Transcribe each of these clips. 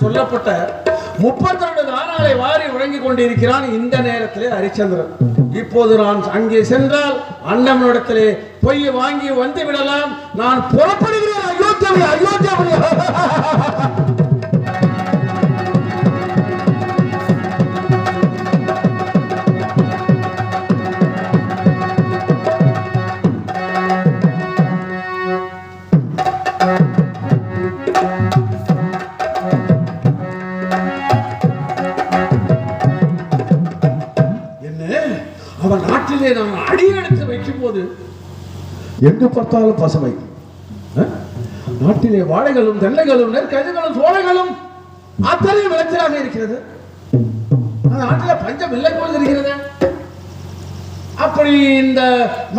சொல்லப்பட்ட 32 தானாலை வாரி உறங்கிக் கொண்டிருக்கிறான் இந்த நேரத்திலே ஹரிச்சந்திரன். இப்போது நான் அங்கே சென்றால் அண்ணனிடத்திலே பொய் வாங்கி வந்து விடலாம். நான் புறப்படுகிறேன். அயோத்தியாவை அவன் நாட்டிலே நான் அடியெடுத்து வைக்கும் போது எங்கு பார்த்தாலும் பசுமை. நாட்டிலே வாழைகளும் தென்னைகளும் நெற்கதிர்களும் சோலைகளும் அத்தனை விளைச்சலாக இருக்கிறது. நாட்டில் பஞ்சம் இல்லை போல் இருக்கிறது. அப்படி இந்த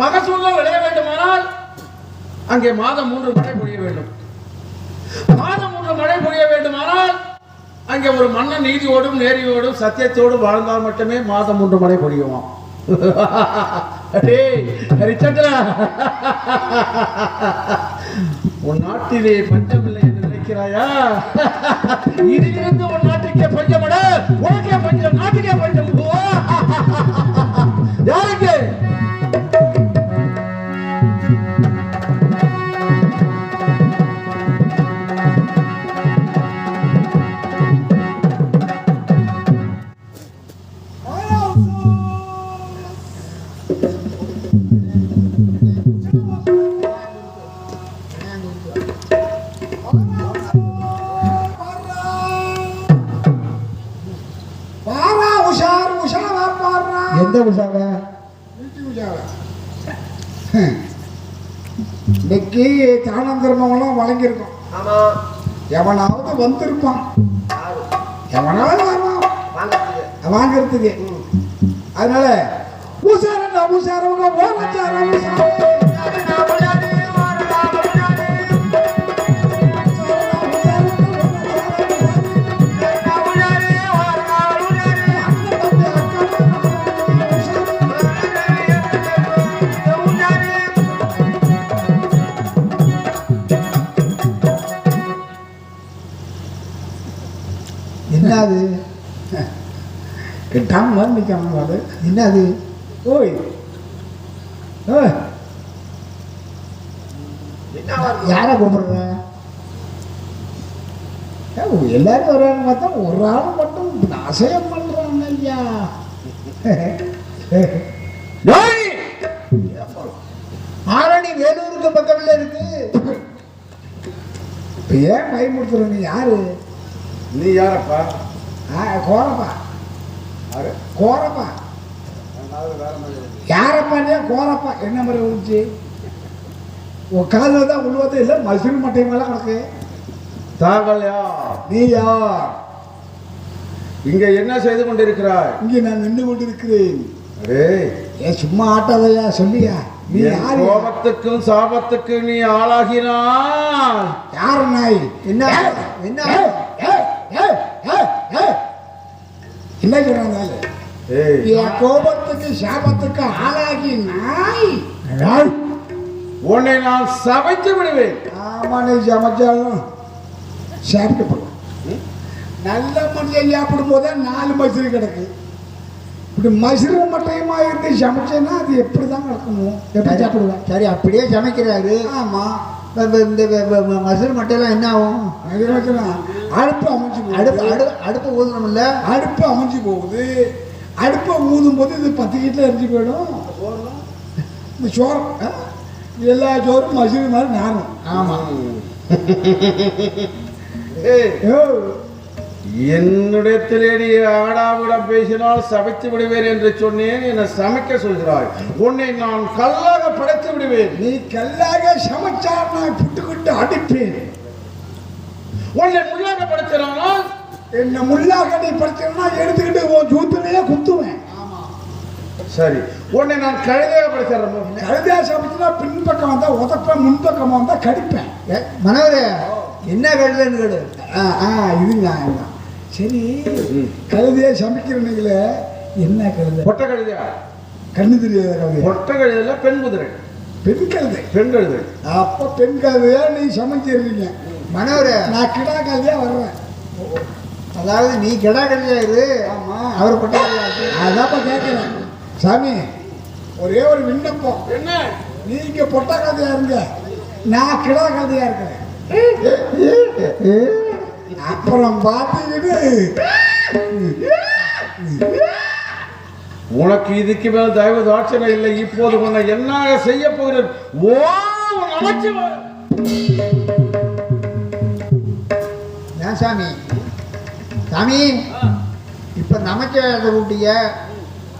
மகசூலம் விளைய வேண்டுமானால் அங்கே மாதம் 3 மழை பொழிய வேண்டும். மாதம் 3 மழை பொழிய வேண்டுமானால் அங்கே ஒரு மன்னன் நீதியோடும் நேர்மையோடும் சத்தியத்தோடும் வாழ்ந்தால் மட்டுமே மாதம் 3 மழை பொழியுமா? ஹரிச்சந்திரா, உன் நாட்டிலே பஞ்சமில்லை என்று நினைக்கிறாயா? இதிலிருந்து உன் நாட்டுக்கே பஞ்சமட, உனக்கே பஞ்சம், நாட்டுக்கே பஞ்சம். யாருக்கு? எந்த உஷாவ? இன்னைக்கு தானம் தர்மம்லாம் வழங்கியிருக்கோம். எவனாவது வந்திருப்பான், எவனாவது வாங்கிறதுக்கு. அதனால உஷாரா உஷாரவங்க என்னது கிட்டாம நிற்காம என்னது? ஓய் யார கூப்பிடுற? எல்லாரும் வர்றாங்க பார்த்தா ஒரு ஆள் மட்டும் அசையம் பண்றாங்க. ஐயா ஆரணி வேலூருக்கு பக்கத்துல இருக்கு. இப்ப ஏன் பயமுறுத்துற? நீ யாரு? நீ யாரப்பா? கோரப்பா. கோரப்பா யாரப்பானே? கோரப்பா என்ன மாதிரி ஊச்சி உன் காதில் தான் உழுவதே இல்லை. மசூர் மட்டை மேல கிடக்கு. தாங்கள் யார்? நீ யார்? இங்க என்ன செய்து கொண்டிருக்கிறாய்? இங்கே நான் நின்று கொண்டிருக்கிறேன். ஏன் சும்மா ஆட்டாதையா சொல்லியா? நீ யார்? கோபத்துக்கும் சாபத்துக்கும் நீ ஆளாகினாய். யார் நாய்? என்ன என்ன என்ன சொல்றாங்க? கோபத்துக்கு சாபத்துக்கு ஆளாகி நாய் உன்னை நான் சமைத்து விடுவேன். ஆமா, நீ சமைச்சாலும் சாப்பிட்டு போடலாம். நல்ல மனுஷன் சாப்பிடும் போதே 4 மசூரி கிடக்கு. இப்படி மசூரி மட்டையுமா இருந்து சமைச்சேன்னா அது எப்படிதான் கிடக்கணும்? எப்படி சாப்பிடுவேன்? சரி, அப்படியே சமைக்கிறாரு. ஆமா, இந்த மசூரி மட்டையெல்லாம் என்ன ஆகும்? அடுப்பு அமைஞ்சு அடுப்பு ஊதணும்ல. அடுப்பு அமைஞ்சு போகுது. அடுப்பை ஊதும் போது இது 10 கிட்ட எரிஞ்சு போயிடும். இந்த சோறு எல்லா சோறும் மசூரி மாதிரி நானும். ஆமா, என்னிடத்திலே நீ ஆடாவிடம் பேசினால் சமைத்து விடுவேன் என்று சொன்னேன். என்னை சமைக்க சொல்கிறாய். உன்னை நான் கல்லாக படைத்து விடுவேன். நீ கல்லாக சமைச்சா நான் புட்டுக்கிட்டு அடிப்பேன். உன்னை முள்ளாக படைச்சினால் என்ன முள்ளாக நீ படைச்சா எடுத்துக்கிட்டு உன் ஜூத்துலையே குத்துவேன். சரி, உன்னை நான் கழுதையாக படைச்சிடறேன். கழுதையாக சமைச்சுனா பின்பக்கம் வந்தா உதப்பேன், முன்பக்கம் வந்தா கடிப்பேன். மனோதே என்ன கழுதைன்னு கேடு. இதுங்க சரி. கழுதையா சமைக்கிறீங்களே, என்ன கழுதை? பொட்டை கழுதையா? கண்ணு தெரியாத கழுதை. பொட்டை கழுதையில பெண் குதிரை. பெண் கழுதை. பெண் கழுதை. அப்ப பெண் கழுதையா நீ சமைச்சிருக்கீங்க. மனோரே, நான் கிடா கழுதையா வர்றேன். அதாவது நீ கிடா கடையா இரு, ஆமா. அவர் பட்டா அதான்ப்பா கேட்கிறேன். சாமி ஒரே ஒரு விண்ணப்பம். என்ன நீங்க பொட்டா கதையா இருங்க, நான் கிடா கதையா இருக்கிறேன். அப்புறம் பார்த்தீங்கன்னு உனக்கு இதுக்கு மேல் தயவு தாட்சணை இல்லை. இப்போது உன்னை என்ன செய்ய போகிறேன்? ஓ நமச்சிவாய. ஏன் சாமி சாமி இப்போ நமச்சிவாயத்தை கூட்டிய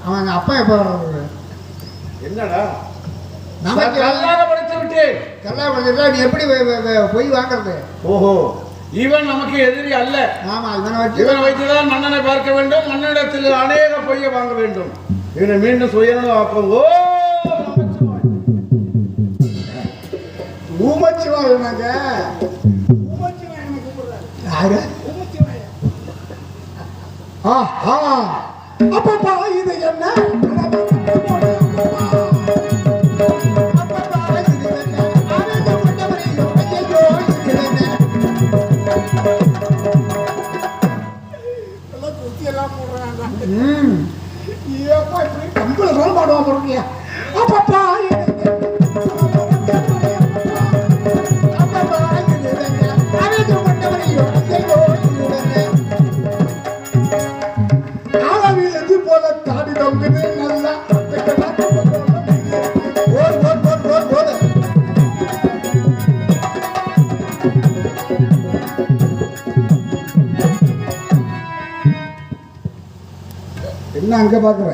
அவன் அப்பா எப்போ வர்றது? என்னடா நமச்சிவாய கல்லார படித்து விட்டேன். கல்லாபுரத்தில் நீ எப்படி போய் வாங்குறது? ஓஹோ, இவன் நமக்கு எதிரி அல்ல. ஆமா, இவனை வச்சு இவனை வைத்துதான் மன்னனை பார்க்க வேண்டும், மன்னனிடத்தில் அநேக பொய்யை வாங்க வேண்டும். இவனை மீண்டும் சுயநலம் ஆக்கும். ஓ நமச்சிவாய. ஊமச்சிவாயனாங்க. ஊமச்சிவாயனை கூப்பிடுறாரு. யாரு? ஊமச்சிவாயன். ஆஹா, அப்பப்பா இது என்ன? எல்லாம் குத்தியெல்லாம் போடுறாங்க. ஏப்பா இப்படி கம்பள மேல மாடுவா போடுறியா? அப்பப்பா ஆளவிலிருந்து போல தாடி தொங்குது நல்லா. என்ன அங்க பாக்குற?